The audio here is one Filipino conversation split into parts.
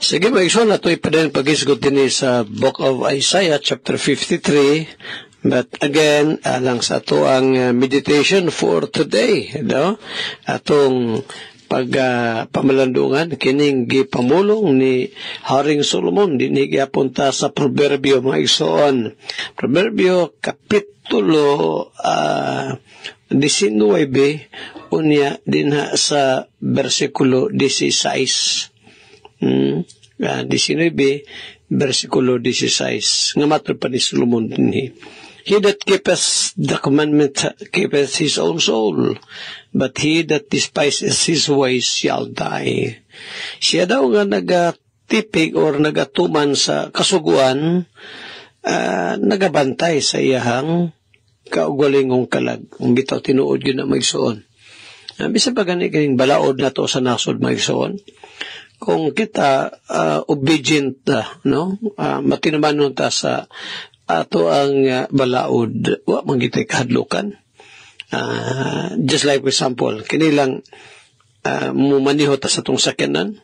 Sige, maigsoon na ito ipadang pag-isgot din sa Book of Isaiah, chapter 53. But again, alang sa ito ang meditation for today. No? Atong pamalandungan, kining gipamulong ni Haring Solomon, dinigiapunta sa Proverbio, mga igsoon. Proverbio, kapitulo 19, unya dinha sa versikulo 16. 19, versikulo 16. Nga matod pa ni Solomon din. He that keepeth the commandment keepeth his own soul, but he that despises his ways shall die. Siya daw nga nagatipig or nagatuman sa kasuguan, nagabantay sa iyahang kaugalingong kalag. Ang bitaw tinuod yun na magsuon. Bisa pa ganing balaod na to sa nasod magsuon. Kung kita obedient na, no? Matinaman ta sa ato ang balaod, wa manggitay kahadlukan. Just like for example, kinilang mumaniho ta sa tong sakyanan.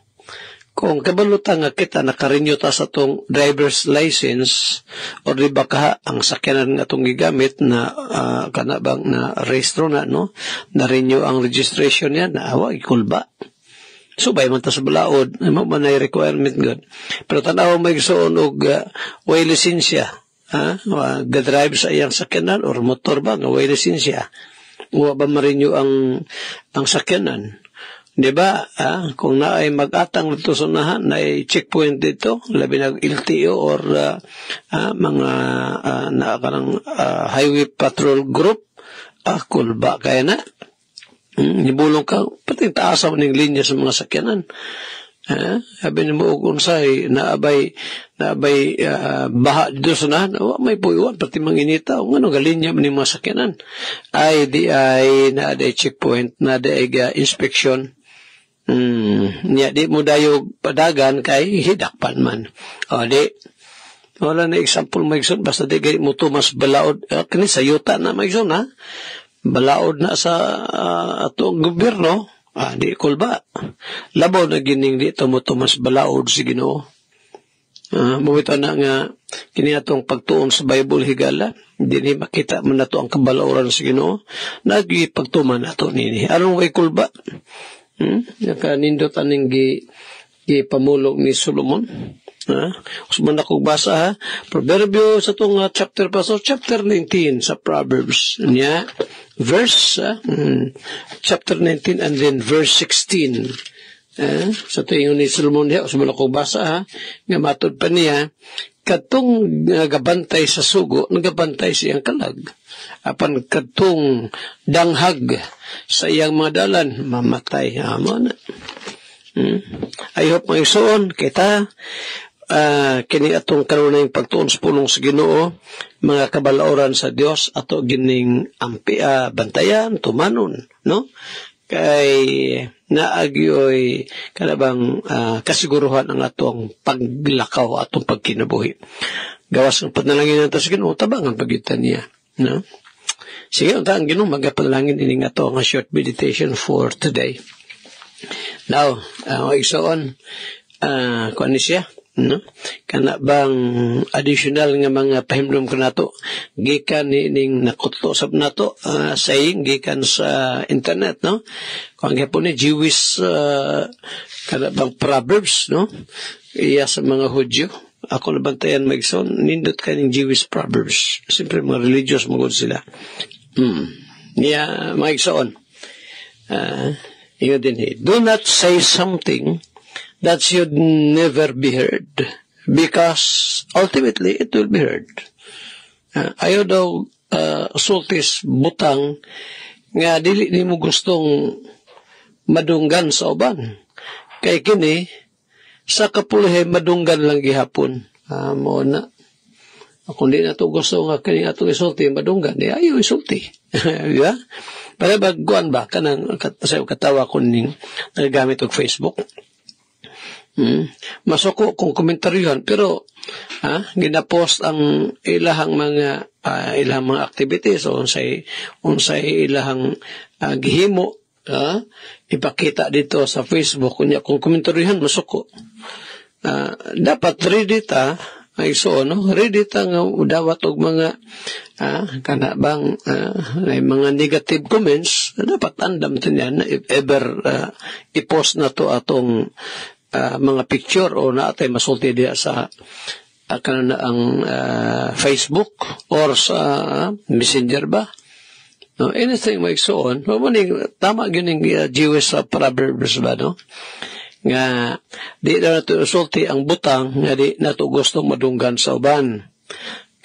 Kung kabalutan nga kita nakarenew ta sa tong driver's license o di ba ka ang sakyanan nga tong gigamit na kanabang na rehistro na, no? Na-renew ang registration niya na awa ikulba. So, bay man ta sa balaod, manay requirement good. Pero tanaw may gustoon og way lisensya. Ga-drive sa iyang sakyanan or motor ba nga way lisensya. Wa ba ma-renew ang sakyanan? Di ba? Kung naay mag-atang dito sa unahan, naay checkpoint dito, labi na LTO or mga naakarang highway patrol group, kulba kaya na. Nibulong ka, pati taasaw ng linya sa mga sakyanan. Sabi ni mo, kung sa'y naabay baha dito sa nahan, may puiwan, pati manginita, o ano, galinya ni mga sakyanan. Di na-aday checkpoint, na-aday inspection. Di mo dayo padagan kay hidakpan man. Wala na example, Maigson, basta di gay mo tumas balaod, kani sayuta na, Maigson, ha? Balaod na sa atong gobyerno, di kulba. Labaw na gining di tumutumas balaod si Ginoo. Mawito na nga kini atong pagtuon sa Bible higala, di ni makita man nato ang kabalauran si Ginoo. Nagipagtuman nato nini. Aron way kulba. Nakanindot aning gipamulog ni Solomon. Usman akong basa, ha? Proverbio sa itong chapter pa. So, chapter 19 sa Proverbs. Niya, verse, chapter 19 and then verse 16. Sa ito yung ni Solomon niya, usman akong basa, ha? Nga matod pa niya, katong nagabantay sa sugo, nagabantay sa iyang kalag. Apan katong danghag sa iyang mga dalan, mamatay. Amo na. I hope mga isuon, kita, kini atong kanunay pagtuon sa pulong sa Ginoo, mga kabalauran sa Dios ato gining bantayan tumanon, no? Kay naagyoy kanabang kasiguruhan ang atong paglakaw, atong pagkinabuhi. Gawas ng panalangin nato sa Ginoo, tabang ang pagitan niya, no? Sige, unta ang Ginoo magapanalangin ining ato nga short meditation for today. Now, isuon kuan ni siya, no? Kana bang additional nga mga pahimdom kanato gikan ning nakutlo sab nato saying gikan sa internet, no? Kung gyapon ni Jewish kana bang proverbs, no? Iya sa mga Hudyo. Ako nabantayan Maigson, nindot kaning Jewish proverbs. Siyempre mga religious magod sila. Niya Maigson. Yun din. Do not say something that should never be heard, because ultimately it will be heard. Ayaw daw sultis butang nga dili ni mo gustong madunggan sa uban. Kay kini sa kapulihay madunggan lang gihapon. Mo na. Kung di na ito gusto nga kini atong isulti madunggan, ayaw isulti. Diba? Para bagguan ba kanang katawa ko ning nagagamit og Facebook. Masuko kung komentaryohan, pero ginapost ang ilahang mga activities o unsay ilahang gihimo, ipakita dito sa Facebook kunya kung komentaryohan masuko. dapat ready ta ay so no ready ta nga dawat og mga kana bang ay mga negative comments dapat andam tinyan if ever i-post na to atong mga picture o naatay masulti diya sa kana ang Facebook or sa Messenger ba. No, anything like so on. Tama yun yung Jewish proverbs ba, no? Nga, di na nato usulti ang butang, nga di nato gustong madunggan sa uban.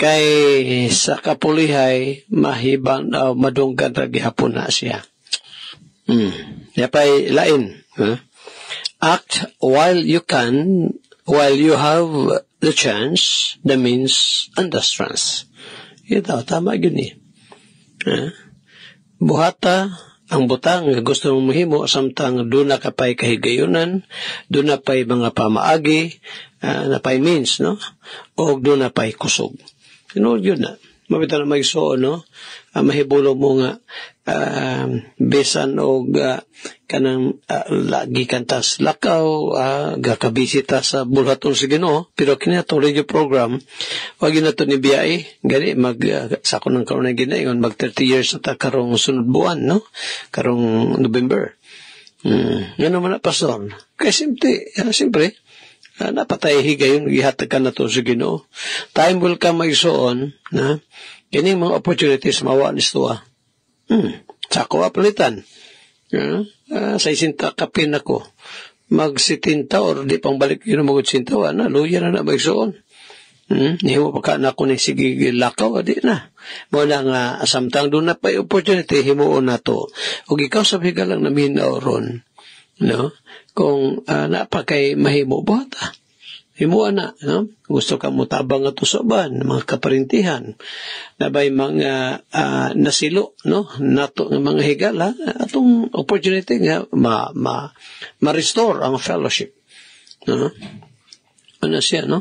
Kay sa kapulihay, mahibang madunggan ragi hapon na siya. Yapay lain. Act while you can, while you have the chance, the means, and the strength. Ito, tama yun eh. Buhata ang butang gusto mong mahimo samtang doon na kapay kahigayunan, doon na pay mga pamaagi, na pay means, no? O doon na pay kusog. Yun na. Mabita na may so, no? Mahibulo mo nga besan o kanang lagi kantas lakaw, gakabisita sa bulhaton sa Ginoo, pero kinatong radio program, wag na to ni biyay, gani sako ng karon na ginayon, mag 30 years na ta karong sunod buwan, no? Karong November. Ano man na pastor? Kaya simpre, napatay higayon, gihatag ka na to sa Ginoo. Time will come may soon, na, kining mga opportunities mawa ni Stoa. Sako apalitan. Sa isinta kapin ako. Magsitinta or di pang balik yun mga sinta. Luya na magsoon. Hindi mo pa ka na ako ni sige lakaw. Di na. Muna nga samtang doon na pa opportunity himuon na to. O ikaw sabi ka lang namin na oron. No? Kung napakay mahimo buhata. Himuan na, no? Gusto ka mo tabang ato sa ban, mga kaparintihan, nabay mga nasilo, no? Nato ng mga higala, atong opportunity nga ma-restore ang fellowship. No? Ano siya, no?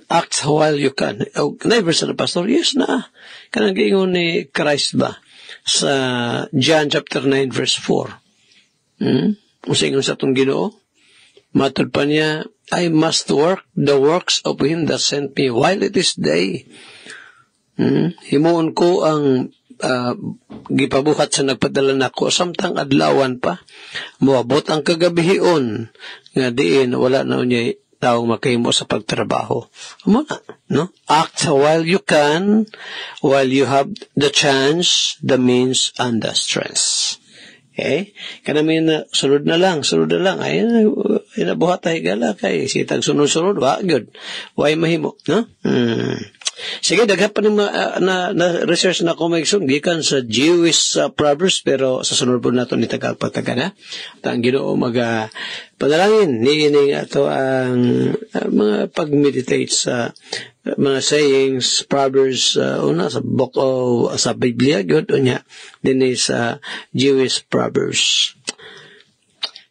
Act while you can. Never sa pastor, yes na. Kanang giingon ni Christ ba? Sa John chapter 9 verse 4. Usingon sa itong Ginoo, matod pa niya, I must work the works of him that sent me while it is day. Himuon ko ang gipabuhat sa nagpadala nako samtang adlawan pa. Moabot ang kagabihion nga diin wala na unya taong makahimo sa pagtrabaho. Amo na, no? Act while you can, while you have the chance, the means, and the strength. Okay? Kanamin na, sunod na lang. Ay, inabuhat tayo gala kay sitag sunod-sunod, good. Why mahimo, no? Sige, daghan pa na research na ko maigsoon, gikan sa Jewish proverbs, pero sa sunod po nato ni tagapataga na. At ang Ginoo panalangin, niining ato ang mga pag-meditate sa mga sayings, proverbs, una sa book o sa Biblia, good, unya, din sa Jewish proverbs.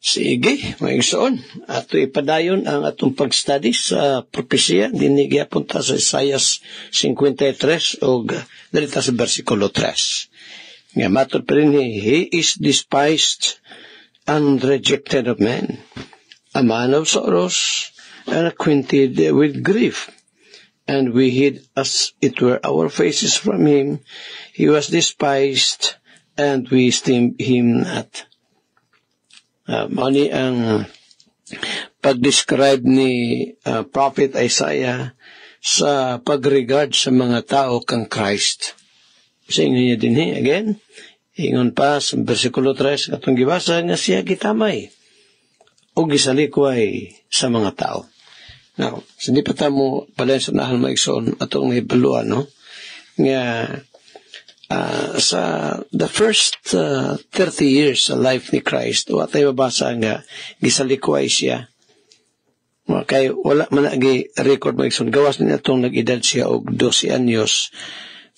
Sige, maigsoon. Ato ipadayon ang atong pag-study sa propesya, dinigya punta sa Isaias 53 o dalita sa versikulo 3. Nga matod pa rin, he is despised and rejected of men, a man of sorrows and acquainted with grief. And we hid as it were our faces from him. He was despised and we esteemed him not. Mani ang pag-describe ni Prophet Isaiah sa pag-regard sa mga tao kang Christ. Sa inyo niya din again, ingon pa sa versikulo 3, katong gibasa nga siya gitamay o gisalikway sa mga tao. Now, hindi pa tamo pala sa nahal maigsoon atong nahibaluan, no? Nga sa the first 30 years sa life ni Christ, o atay mabasa nga gisalikway siya. Kay wala man agi record maigsoon, gawas niya itong nag-edad siya og 12 anyos,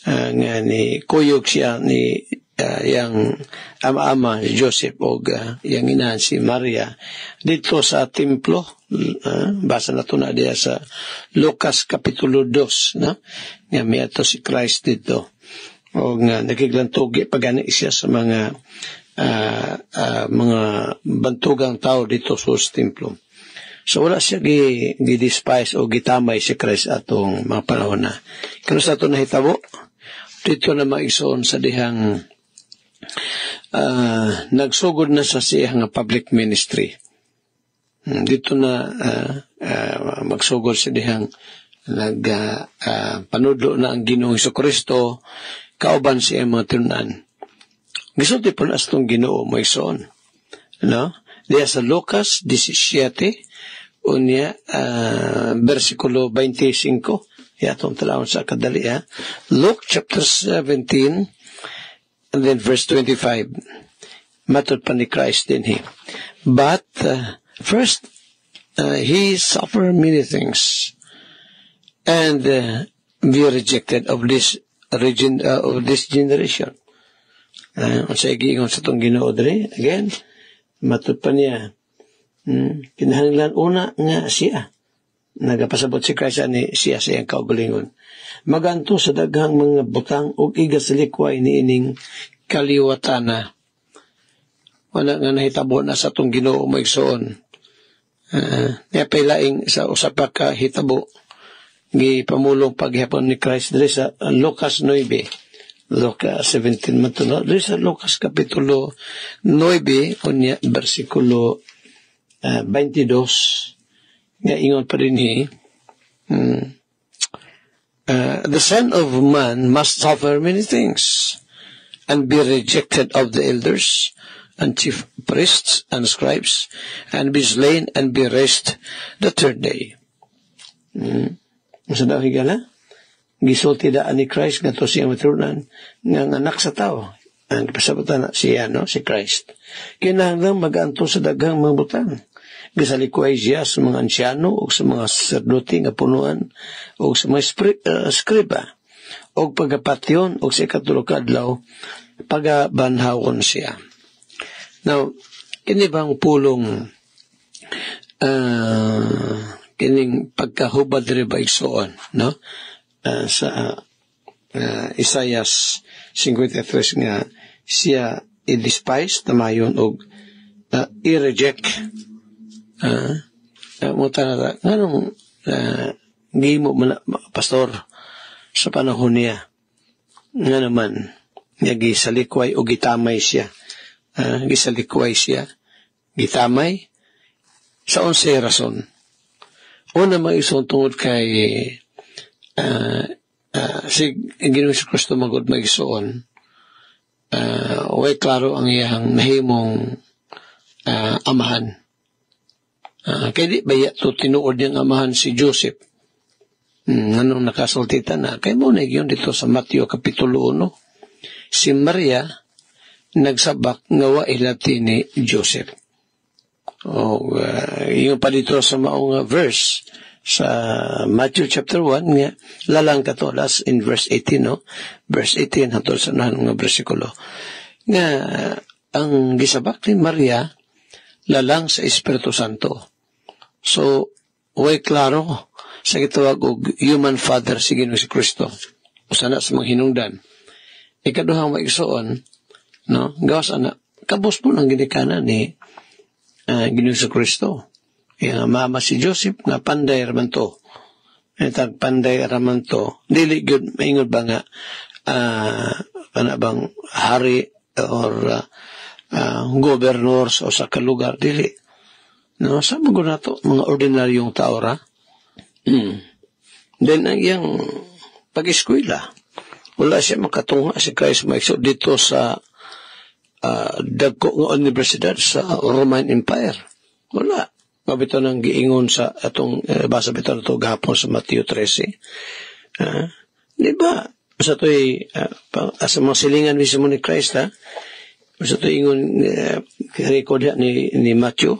nga ni kuyog siya ni yang ama-ama Joseph o yang inahan si Maria dito sa templo. Basa na ito na diya sa Lucas Kapitulo 2, no? Nga may ato si Christ dito o nga nagiglantugi pagani siya sa mga bantugang tao dito sa templo. So wala siya gi-despise o gitamay si Christ atong mga panahon na. Kano sa ito nahitabo, dito na maigsoon sa dihang nagsugod na sa siyang public ministry. Dito na magsugod sa dihang panudlo na ang Ginoong Jesucristo, kauban siya mga tinunan. Gisulti po na sa itong Ginoo mo igsoon. No? Diya sa Lucas 17, unya, versikulo 25, yatong talawon sa kadali, Luke chapter 17, and then verse 25. Matod pa ni Christ din he. But, first, he suffered many things, and be rejected of this generation. Sa igingon sa itong Ginoo diri, again, matod pa niya, kinahanglan una nga siya. Nagapasabot si Christ ni siya siyang kaugalingon. Maganto sa daghang mga butang ug iga sa likway ni ining kaliwatana. Wala nga nahitabo na sa itong Ginoo mo igsoon. Napailaing sa usapa ka hitabo. Gipamulong paghapon ni Christ diri sa Lucas 9. Lucas 17 matuno. Diri sa Lucas kapitulo 9, unya versikulo 22, nga ingon pa rin the Son of Man must suffer many things, and be rejected of the elders, and chief priests, and scribes, and be slain, and be raised the third day. Masa daw higala? Gisulti daan ni Christ nga to siyang maturunan nga anak sa tao. Ang pasabot na siya, si Christ. Kinahanglang mag-anto sa daghang mga butang. Gisalikway siya sa mga ansyano o sa mga sacerdote nga punuan o sa mga skriba o pagapatyon o sa ikatulog adlaw pagabanhawon siya. Now, kini bang pulong kining pagkahubad rin ba igsoon, no? Sa Isaias 53 nga siya i-despise tamayon o i-reject muta na nganong gimo man pastor sa panahon niya nga naman nga gisalikway o gitamay siya gitamay sa 11 rason. Una maisong tungod kay si Ginoong Jesucristo magod magisuon way klaro ang iyang nahimong amahan. Kaya di ba to tinuod niyang amahan si Joseph? Anong nakasultita na? Kaya mo na yun dito sa Mateo kapitulo 1. Si Maria nagsabak nga wa ilati ni Joseph. Yung pa dito sa maong verse sa Matthew chapter 1 nga lalang katolas in verse 18, no? Verse 18 hatol sa nga bersikulo nga ang gisabak ni Maria lalang sa Espiritu Santo. So way klaro sa gitawag og human father si Ginoong Jesucristo usana sa mga hinungdan. Ikaduhang maigsoon, no, gawas ana kabos mo nang ginikanan ni Ginoong Jesucristo. Yang mama si Joseph nga panday raman to. Itag panday raman to. Dili gyud maingod ba nga bang hari or governor o sa kalugar dili. No, sa mga nato mga ordinaryong tao ra. Then ang iyang pag-eskwela, wala siya makatungha si Christ maigsoon dito sa dagko nga universidad sa Roman Empire. Wala. Mabito nang giingon sa atong basa bito na ito gahapon sa Mateo 13. Di ba? Sa ito'y sa mga silingan mismo ni Christ, sa ito'y ingon record ni Matthew,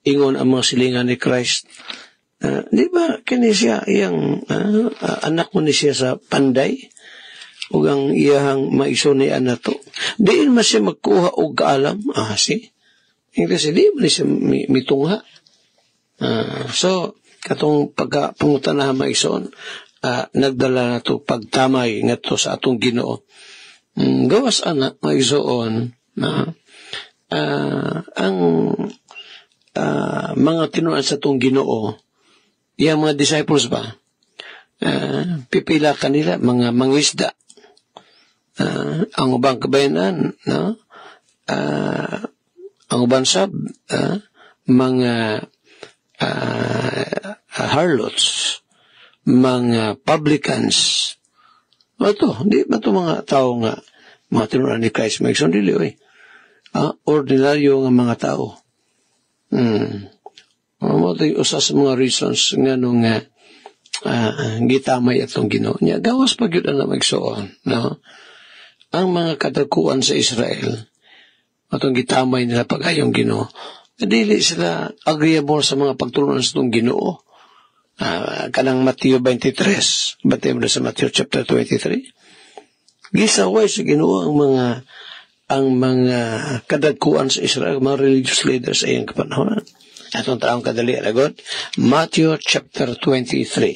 ingon ang mga silingan ni Christ. Di ba? Kini siya, iyang anak mo ni siya sa panday, o ang iyang maiso ni anak to. Diin man siya magkuha o kaalam. Kasi di man siya mitungha. So, katong pagkapungutan na maison, nagdala na to pagtamay nga to sa atong Ginoo. Gawas anak maisoon na ang mga tinuan sa itong Ginoo, yung mga disciples ba, pipila kanila, mga mangisda. Ang ubang kabayanan, no? Ang ubang sab, mga harlots, mga publicans. Hindi ba ito mga tao nga, mga tinunan ni Christ, may sundili, ordinaryo nga mga tao. Ito yung usa sa mga reasons nga nung gitamay atong Ginoo niya. Gawas pag yun na magsuon, no? Ang mga kadakuan sa Israel, atong gitamay nila pag-ayong Ginoo, dili sila agreeable sa mga pagtulungan sa itong Ginoo. Kanang Mateo 23, batay mo na sa Mateo chapter 23. Gisaway sa Ginoo ang mga kadagkuan sa Israel, mga religious leaders sa iyang kapanahonan. Atong taong kadali, alagot, Matthew chapter 23.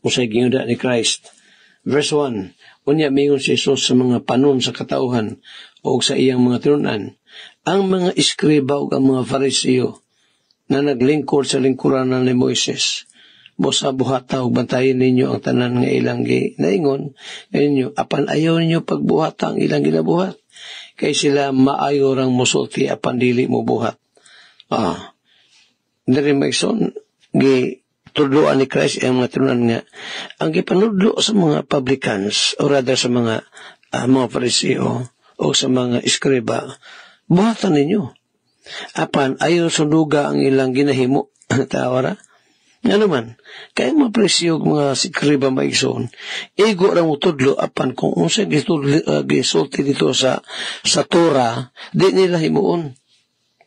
Usay ginuda ni Christ. Verse 1, unya mingon si Jesus sa mga panon sa katauhan o sa iyang mga tinunan, ang mga iskriba o ang mga Fariseo na naglingkod sa lingkuran ni Moises, busa buhata o bantayin ninyo ang tanan nga ilang naingon ninyo, apan ayaw ninyo pagbuhata ang ilang ginabuhat, kay sila maayo rang musulti apan dili mo buhat. Dari maison, tudloan ni Christ ang mga tinunan nga, ang gipanudlo sa mga publicans, o rather sa mga Fariseo, o sa mga iskriba, buhatan ninyo. Apan, ayaw sunduga ang ilang ginahimo, tawara. Nga naman, kaya mga Fariseo, mga iskriba maigsoon, igo ra mo tudlo, apan kung unsa gisulti dito sa Torah, di nila himuon.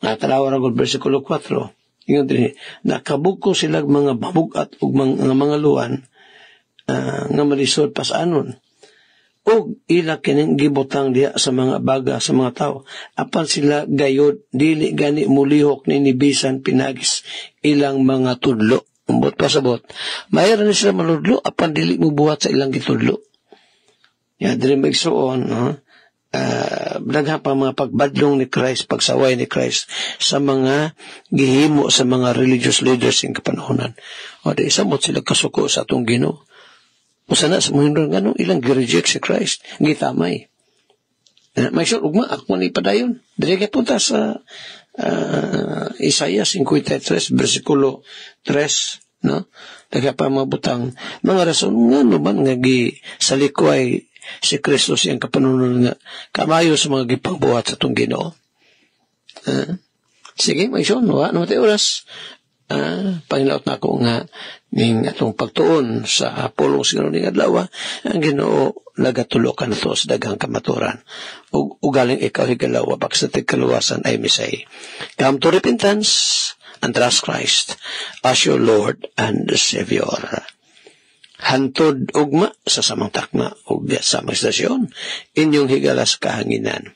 Natalawa na gud versikulo 4. Ingon din, nakabugko sila mga babugat o mga luwan nga malisod pasanon. O ila kining gibutang diha sa mga baga sa mga tao. Apan sila gayod, dili gani mulihok ni nibisan pinagis ilang mga tudlo. Umbot pasabot. Mayroon na sila maludlo, apan dili mo buhat sa ilang gitudlo. Dili magsuon, daghan pa mga pagbadlong ni Christ, pagsaway ni Christ sa mga gihimo sa mga religious leaders in kapanahonan. Di samot sila kasuko sa atong Ginoo. Usa na sa mga ganong ilang gi-reject si Christ, gitamay. May sure, ugma, ako ni padayon. Dili kay punta sa Isaiah 53, versikulo 3, no? Daghan pa mga butang, mga rason nga naman nga sa likoy si Kristo siyang kapanunan nga kamayo sa mga gipangbuhat sa itong Ginoo. Sige, may siyon, naman tayo oras. Panginaot na ako nga ning atong pagtuon sa pulong siguro ning adlaw, ang Ginoo nagatulokan nato sa daghang kamaturan. Ugaling ikaw higalawa, pag sa tigkaluwasan ay misay. Come to repentance and trust Christ as your Lord and Savior. Hantod ugma sa samang takna ug samang istasyon, inyong higalas kahanginan.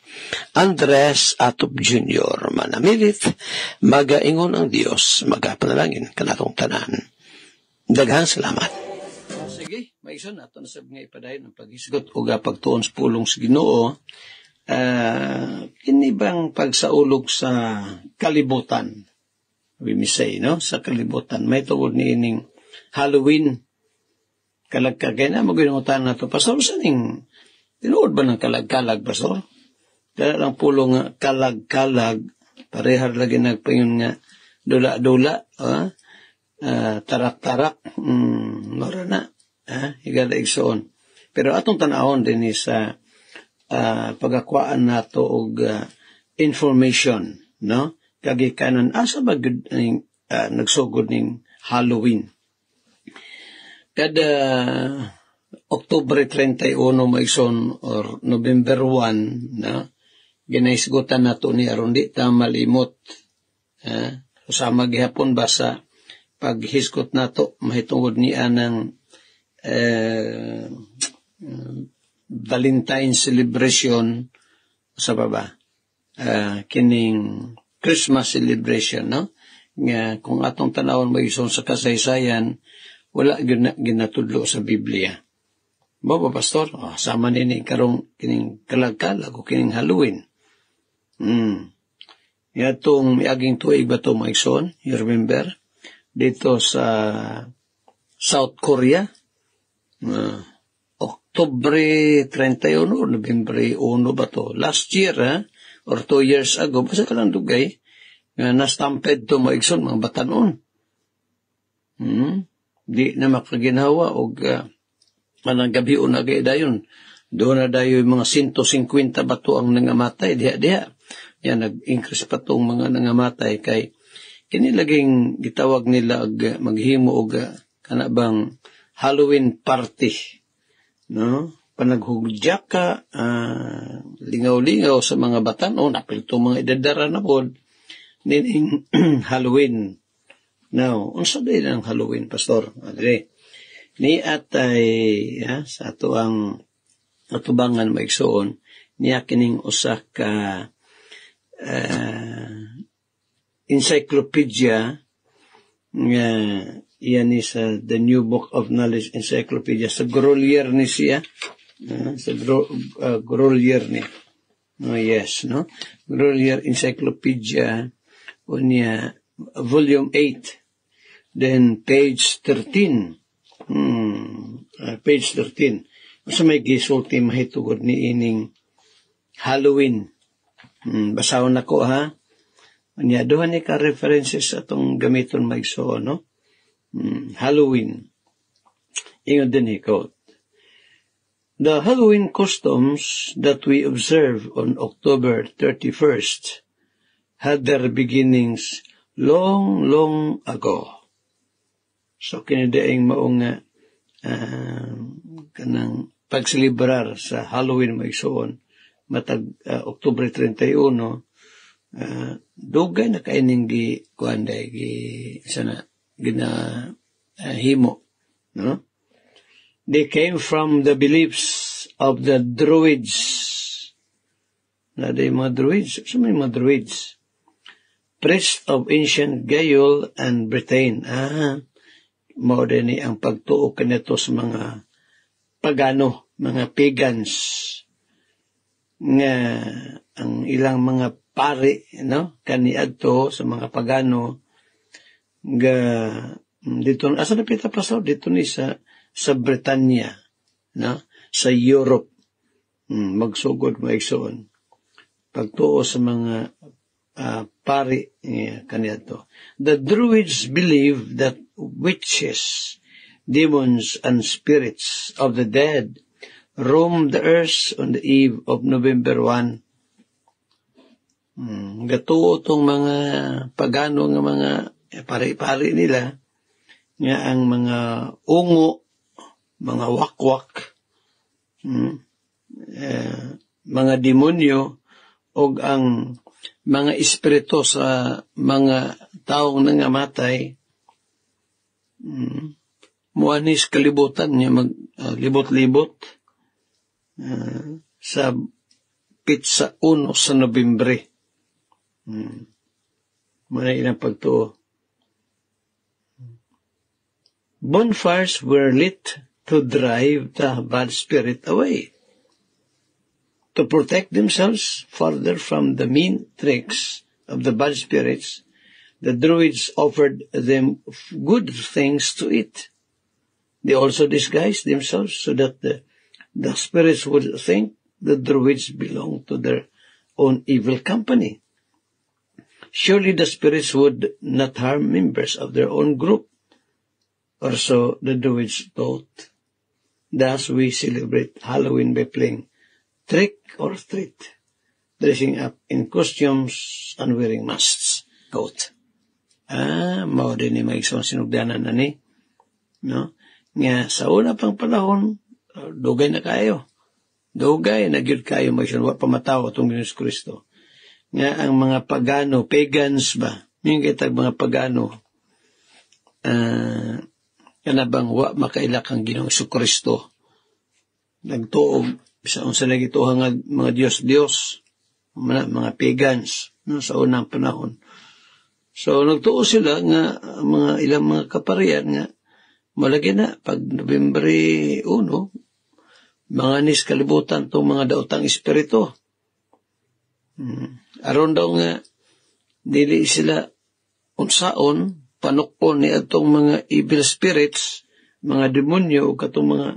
Andres Atop Jr. manamilit, magaingon ang Dios, magapanalangin kanatong tanan. Daghang salamat. Sige, maison nato na sab nga ipadayon ang paghisgot ug pagtuon sa pulong sa Ginoo. Kini bang pagsaulog sa kalibutan? We may say, no? Sa kalibutan. May tuod ni ining Halloween. Kalag-kalag na, maginungutan na ito. Pastor, saan yung tinuod ba ng kalag-kalag, Pastor? Kaya lang pulong nga kalag-kalag, parehar lagi nagpayon nga dula-dula, tarak-tarak, mara na, higala igsoon. Pero atong tanahon din sa pagakwaan nato og information, no? Kagikanan, asa ba nagsugod ning Halloween? Kada Oktubre 31 maison or November 1 na ginaisgutan nato ni aron di ta malimot. Usama gihapon basa paghisgot nato mahitungod ni anang Valentine's celebration sa baba. Kining Christmas celebration, no? Nga kung atong tanawon maison sa kasaysayan, wala ginatudlo sa Biblia. Baba, Pastor, sama nini karong kining kalag-kalag o kining Halloween. Yatong miaging tuig ba ito, Maigsoon? You remember? Dito sa South Korea. Oktubre 31, Nobyembre 1 ba ito? Last year, or 2 years ago, basta ka lang dugay, na-stamped to, Maigsoon, mga batanon. Di na makaginawa o manang gabi o nagay dayon. Doon na dayo yung mga 150 bato ang nangamatay, diha-diha. Yan, nag-increase pa itong mga nangamatay kay kinilaging gitawag nila maghimo og kanabang Halloween party. No? Panaghugya ka, lingaw-lingaw sa mga batanon, napilito mga idadara na po, nining Halloween. Now, unsa day ng Halloween, Pastor? Adre, ni atay, sa ato ang atubangan Maigsoon, niya kining usa ka encyclopedia nga iyan ni sa The New Book of Knowledge Encyclopedia sa Grolier ni siya sa Grolier ni yes no Grolier Encyclopedia unya volume 8 then page 13 page 13 sa may gisulti mahitugod ni ining Halloween. Basahon nako ha. Anya duha ni ka references atong gamiton Maigsoon no. Halloween. Ingon din hikot. The Halloween customs that we observe on October 31st had their beginnings long ago. So kinidaing maong kanang pagselebrar sa Halloween Maigsoon matag Oktubre 31 dugay na kaining gi kuanday gi sana gina himo no. They came from the beliefs of the Druids. Na day mga Druids, so may mga Druids, priests of ancient Gaul and Britain. Mao din ni ang pagtuo kanito sa mga pagano, mga pagans nga ang ilang mga pari no kaniadto sa mga pagano nga dito asa na pita Pastor dito ni sa Britanya no sa Europe magsugod Maigsoon pagtuo sa mga pari kaniadto. The Druids believed that witches, demons, and spirits of the dead roam the earth on the eve of November 1. Gatuo itong mga pagano nga mga pari-pari nila nga ang mga ungo, mga wakwak, mga demonyo o ang mga espiritu sa mga taong nangamatay muanis kalibutan niya libot-libot sa pitsa 1 sa Nobyembre. Muna ilang pagtuo. Bonfires were lit to drive the bad spirit away. To protect themselves further from the mean tricks of the bad spirits, the Druids offered them good things to eat. They also disguised themselves so that the spirits would think the Druids belonged to their own evil company. Surely the spirits would not harm members of their own group, or so the Druids thought. Thus we celebrate Halloween by playing trick or treat, dressing up in costumes and wearing masks. Quote. Mao din ni Maigsoon sinugdanan na ni. No? Nga sa una pang panahon, dugay na kayo. Dugay na gyud kayo Maigsoon wa pamataw atong Hesus Kristo. Nga ang mga pagano, pagans ba? Yung kitag mga pagano, kanabang wa makaila kang Ginoong Hesus Kristo. Nagtuog sa unsa lagi tuha nga mga Diyos, mga pagans no, sa unang panahon. So nagtuo sila nga mga ilang mga kaparian nga malagi na pag Nobyembre 1 mga nis kalibutan tong mga daotang espiritu. Aron daw nga dili sila unsaon panukpon ni atong mga evil spirits, mga demonyo o katong mga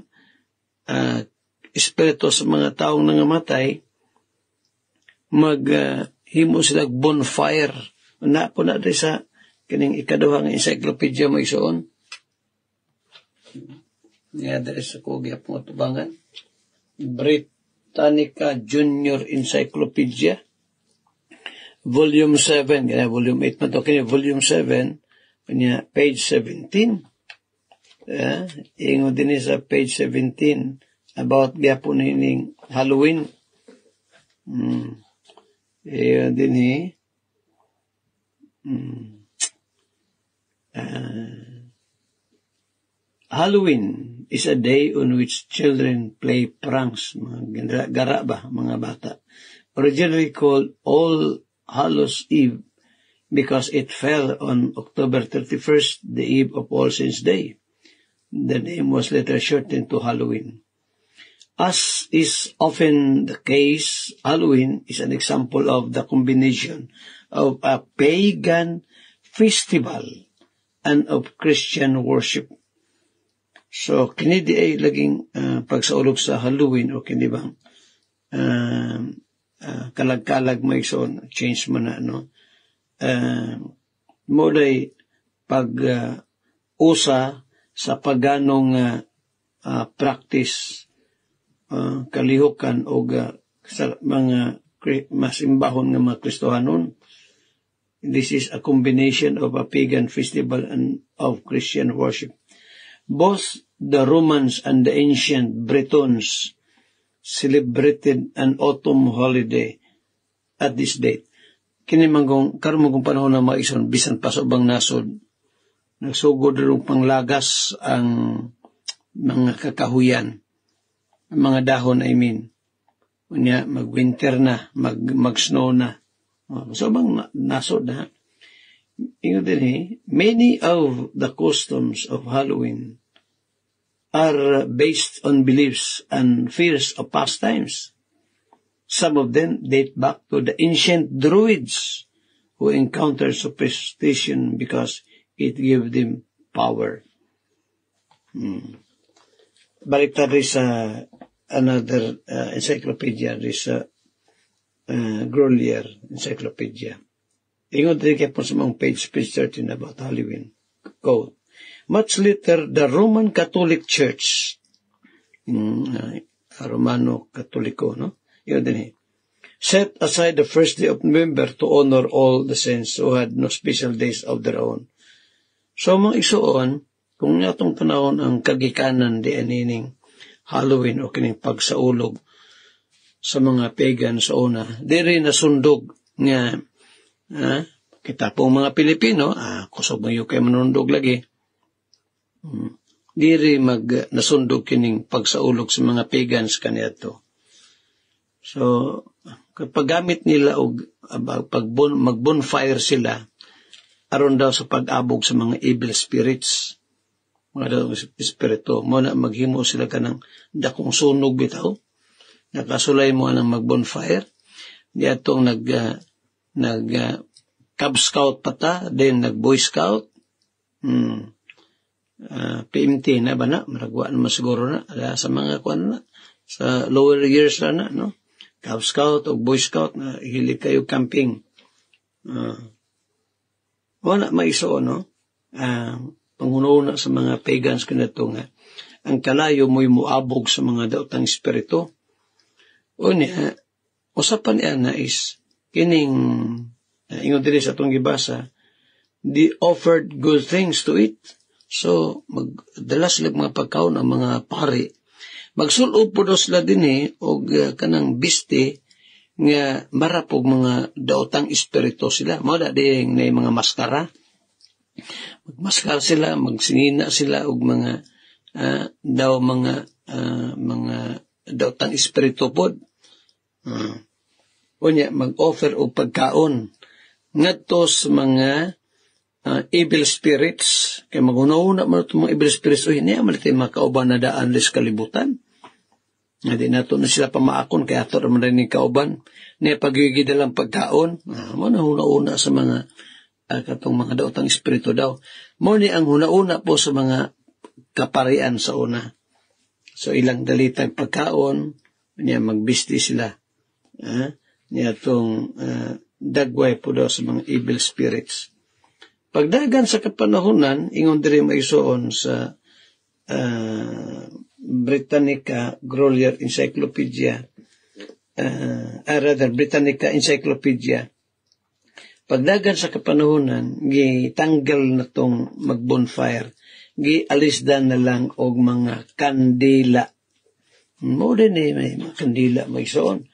espiritu sa mga taong nangamatay, himo sila bonfire. Na po na sa kining ikaduhang encyclopedia may isuon. Dari sa kugi apong atubangan. Britannica Junior Encyclopedia. Volume 7. Volume 8 man to. Volume 7. Page 17. Ingo din sa page 17 about gyapon hining Halloween. Din Halloween is a day on which children play pranks, mga gara ba, mga bata. Originally called All Hallows Eve because it fell on October 31st, the eve of All Saints' Day. The name was later shortened to Halloween. As is often the case, Halloween is an example of the combination of a pagan festival and of Christian worship. So, kini di ay laging pagsaulog sa Halloween o kini bang kalag-kalag may son, change man na, no? Moday usa sa paganong practice kalihukan o sa mga masimbahon nga mga Kristohanon. This is a combination of a pagan festival and of Christian worship. Both the Romans and the ancient Britons celebrated an autumn holiday at this date. Kini karon mong panahon na maison bisan pa sa ubang nasod, nagsugod rin panglagas ang mga kakahuyan, mga dahon, Unya, mag-winter na, mag-snow na. So, bang nasod na. Ingo din many of the customs of Halloween are based on beliefs and fears of past times. Some of them date back to the ancient Druids who encountered superstition because it gave them power. Balik tayo sa another encyclopedia, this Grolier Encyclopedia. Ingon din kayo po sa mga page 13 about Halloween. Quote, much later, the Roman Catholic Church, Romano Katoliko, no? Yun din set aside the first day of November to honor all the saints who had no special days of their own. So, mga isuon, kung natong panahon ang kagikanan di anining Halloween o kining pagsaulog sa mga pagan sa una, di rin nasundog nga kita pong mga Pilipino, kusog mo yung kayo manundog lagi, di rin nasundog kining pagsaulog sa mga pagans kanyato. So, kapag gamit nila o mag-bonfire sila, aron daw sa pag-abog sa mga evil spirits, mga daw espiritu, mo na maghimo sila ka ng dakong sunog bitaw, nakasulay mo ng mag-bonfire, di atong Cub Scout pata, then nag-Boy Scout, PMT na ba na, maragwa naman siguro na, sa mga kuwan na, sa lower years na, no? Cub Scout o Boy Scout na hilig kayo camping. Wala maiso, no? Pangununa sa mga pagans kanato nga, ang kalayo mo'y muabog sa mga daotang espiritu. O niya, usapan niya na is, kining, ingon din sa itong gibasa, they offered good things to eat. So, magdala sila mga pagkaon ang mga pari. Magsulob po daw sila din o kanang biste nga marapog mga daotang espiritu sila. Mada din na mga maskara. Magmaskara sila, magsingina sila og mga mga daotang espiritu pod. Unya, mag-offer o pagkaon ngadto sa mga evil spirits, kaya mag-una-una man itong mga evil spirits, o hindi naman ito makauban na daan lis kalibutan. Nga di nato na sila pamaakon, kaya ato naman rin ni kauban, na pagigid lang pagkaon, mo na huna-una sa mga, katong mga daotang espiritu daw. Mo ni ang huna-una po sa mga kaparian sa una. So ilang dalitag pagkaon, niya magbisti sila. Niya itong dagway po daw sa mga evil spirits. Pagdagan sa kapanahunan, ingon diri maigsoon sa Britannica Grolier Encyclopedia, Britannica Encyclopedia. Pagdagan sa kapanahunan, gitanggal na tong mag-bonfire, gialisdan na lang og mga kandila. Mo din may mga kandila maigsoon.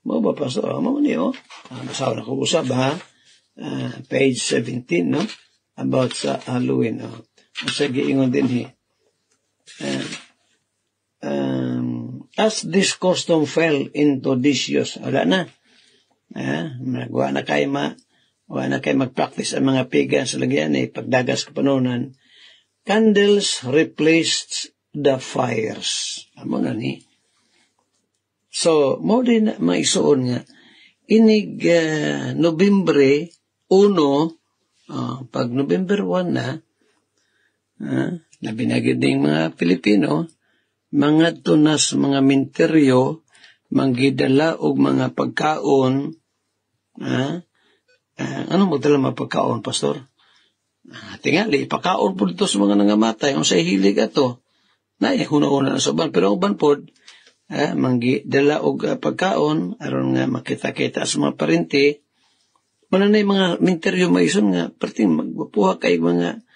Mo ba pa so? Mo ni basaw na ko usab ha. Page 17, no? About sa Halloween, Sige, ingon din as this custom fell into disuse, wala na. Wala na kayo mag-practice ang mga pagan sa lagyan pagdagas kapanonan. Candles replaced the fires. Amo na ni. So, mo din maisuon nga, inig Nobyembre 1, pag November 1 na, nabinagid ng mga Pilipino, mga tunas, mga minteryo, manggidala og mga pagkaon, ano magdala mga pagkaon, Pastor? Tingali, pagkaon po dito sa mga nangamatay, kung sa hilig ato, na huna-una na sa uban, pero ang uban po, manggidala og pagkaon, aron nga makita-kita sa mga parente, mananay mga minteryo maison nga, parting magpapuha kay mga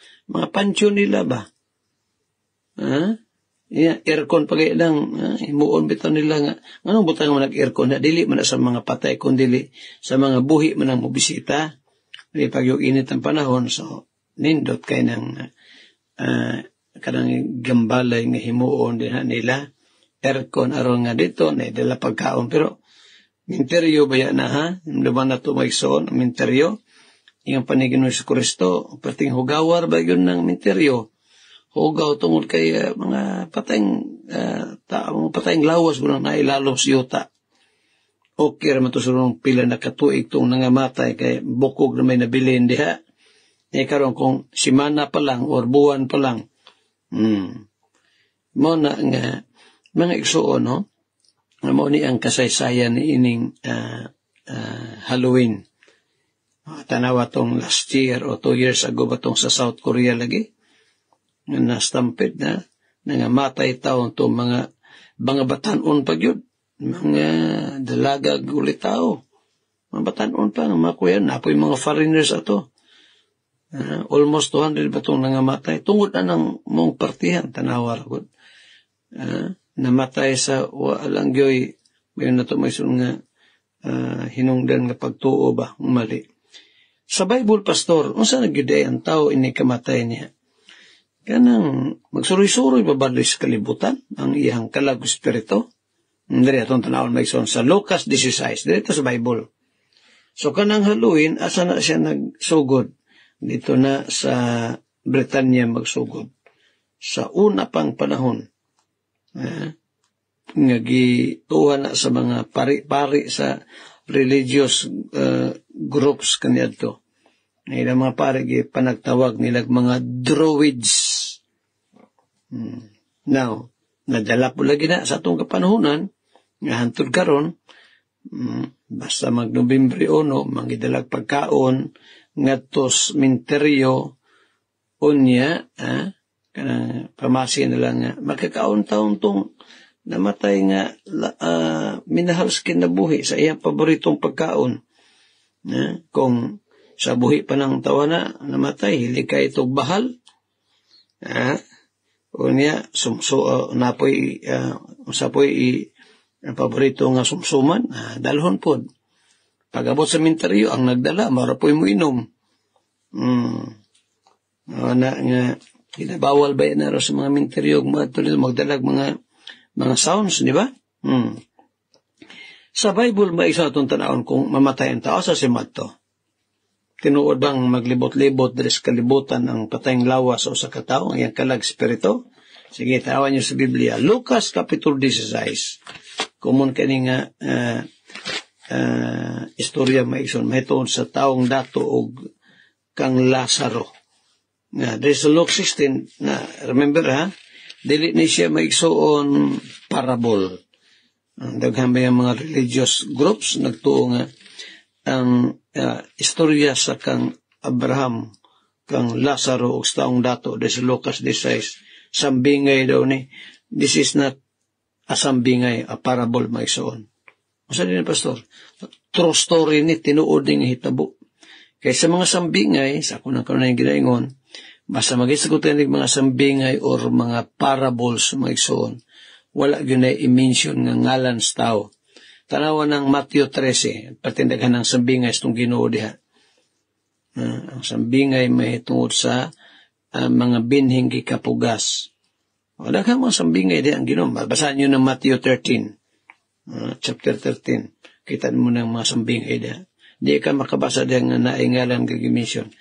pansyo nila ba? Aircon pagay lang, himuon bitaw nila nga, anong butang mo nag-aircon na, dili man na sa mga patay, kundi sa mga buhi man ang mobisita, pag yung init ang panahon, so, nindot kay ng kanang gambalay nga himuon din nila, aircon aron nga dito, na dala pagkaon, pero, minteryo ba yan na Naman na ito maigsoon, minteryo. Yung Panginoon sa Kristo, pating hugawar ba yun ng minteryo? Hugaw tungod kay mga patayng lawas mo nang nailalong siyota. Okay raman ito sunong pila na katuig itong nangamatay kay bukog na may nabilin diha. Karon kung simana pa lang or buwan pa lang. Mo na nga, mga igsoon, no? Mo ni ang kasaysayan ni ining Halloween. Tanawa tong last year o 2 years ago ba tong sa South Korea lagi? Na-stampede na, nangamatay taon to mga batanon pa yun. Mga dalaga ulit tao. Mga batanon pa, mga kuya, napoy mga foreigners ato. Almost 200 ba itong nangamatay. Tungod na ng mong partihan, tanawa ragod. Namatay sa walang gyoy, mayon na ito may nga hinungdan nga pagtuo ba, mali. Sa Bible, Pastor, unsa nagyuday ang tao ini kamatay niya? Kanang magsuroy-suroy babaloy sa kalibutan, ang iyang kalag espiritu. Dari atong tanawon may son sa Lucas 16, dito sa Bible. So kanang Halloween, asa na siya nagsugod? Dito na sa Britanya magsugod. Sa una pang panahon, nga gituwa na sa mga pari-pari sa religious groups kaniadto. Ilang mga pari panagtawag nila mga druids. Now, nadala po lagi na sa atong kapanahunan, nga hantod karon, basta mag-Nobyembre 1, mangidalag pagkaon, ngatos minteryo, unya, pamasin na lang nga, makakaon taon tong namatay nga minahal sa kinabuhi sa iyang paboritong pagkaon. Kung sa buhi pa ng tawa na namatay, hili ka itong bahal. Unya, napoy, ang paborito nga sumsuman, dalhon po. Pag-abot sa minteryo, ang nagdala, marapoy mo inom. Nga, kinabawal ba yan sa mga minteryo, magdalag mga sounds, di ba? Sa Bible, may isa itong tanawon kung mamatay ang tao sa simadto. Tinuod bang maglibot-libot dari sa kalibutan ang patayng lawas o sa katao, ang iyang kalag spirito? Sige, tawan nyo sa Biblia. Lucas Kapitulo 16. Kumun kani nga istorya maison mahitungod sa taong dato og kang Lazaro. There's a Luke 16 na remember dili ni siya maigsoon parable. Daghan ba yung mga religious groups nagtuo nga ang istorya sa kang Abraham, kang Lazaro ug taong dato. There's Lucas 16. Sambingay daw ni. This is not a sambingay, a parable maigsoon. Masa din pastor? True story ni tinuod ning hitabo. Kay sa mga sambingay, sa ako na kanang ginaingon, basta magisagutan ng mga sambingay or mga parables maigsoon, wala gyud na i-mention nga ngalan sa tao. Tanawa ng Matthew 13, patindaghan ng sambingay itong Ginoo diha. Ang sambingay may tungod sa mga binhing gikapugas. Wala ka mga sambingay di ang Ginoo. Basahin nyo ng Matthew 13, chapter 13. Kita mo ng mga sambingay di. Di ka makabasa di nga naingalan gagimisyon.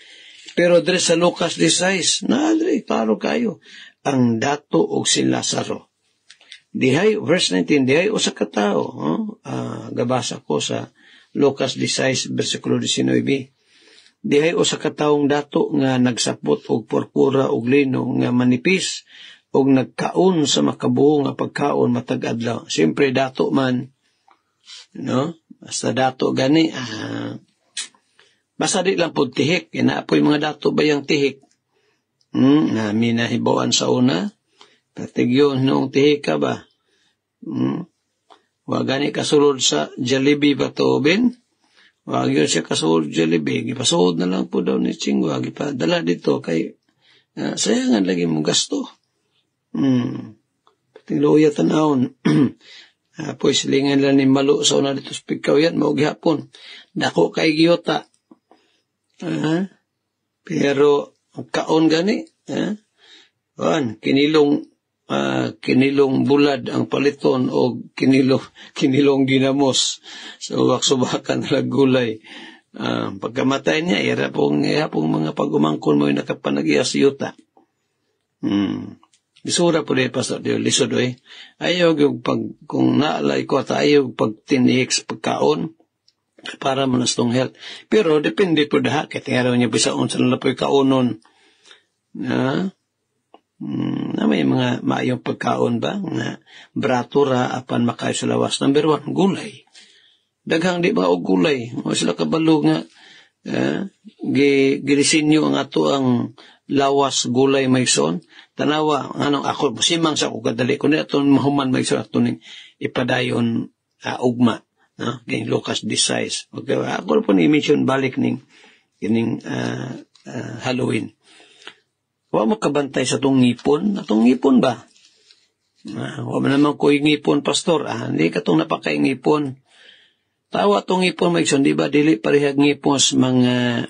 Pero dre sa Lucas 16, dre, klaro kayo. Ang dato og si Lazaro. Dihay, verse 19, dihay usa ka tao. Gabasa ko sa Lucas 16, versikulo 19. Dihay usa ka taong dato nga nagsapot og purpura og lino nga manipis og nagkaon sa makabuo nga pagkaon matag adlaw. Siyempre dato man, no? Basta dato gani, basta di lang po tihik. Inaapoy mga dato ba yung tihik? Na minahibawan sa una. Patigyon noong tihik ka ba? Wa gani kasulod sa Jollibee ba to, Ben? Wag yun siya kasulod Jollibee. Gipasuod na lang po daw ni Chingwa. Gipadala dito kay sayangan lagi mong gasto. Patiluya tanawon. Pues lingan lang ni Malo sa una dito sa pigkaw yan. Maug hapon. Dako kay giyota. Pero kaon gani. Kinilong bulad ang paliton o kinilong ginamos. So, waksubakan na gulay. Pagkamatay niya, hapong mga pag-umangkon mo yung nakapanag-iasiyuta. Bisura po rin, Pastor Dio, lisod ayaw yung kung naalay ko at ayaw pag-tinihik sa pagkaon para manastong health. Pero, depende po daha, kaya araw niya bisaon sa nalapoy kaonon. Na may mga maayong pagkaon ba nga bratura apan makayo sa lawas. Number 1, gulay. Daghang di ba og gulay? O sila kabalo nga gilisinyo ang ato ang lawas gulay mayson. Tanawa anong ako simang sa ko kadali kun aton mahuman mayson ato ning ipadayon ugma, no? Kay Lucas 16. Okay, ako po ni mention balik ning kining Halloween. Wa makabantay sa tong ngipon. Atong ngipon ba? Wa man naman ko ngipon, pastor. Hindi ka tong napakay ngipon. Tawa tong ngipon, maigson, di ba? Dili parihag ngipon sa mga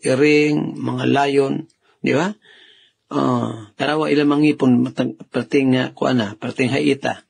iring, mga layon. Di ba? Tarawa ilang mga ngipon, parting haita.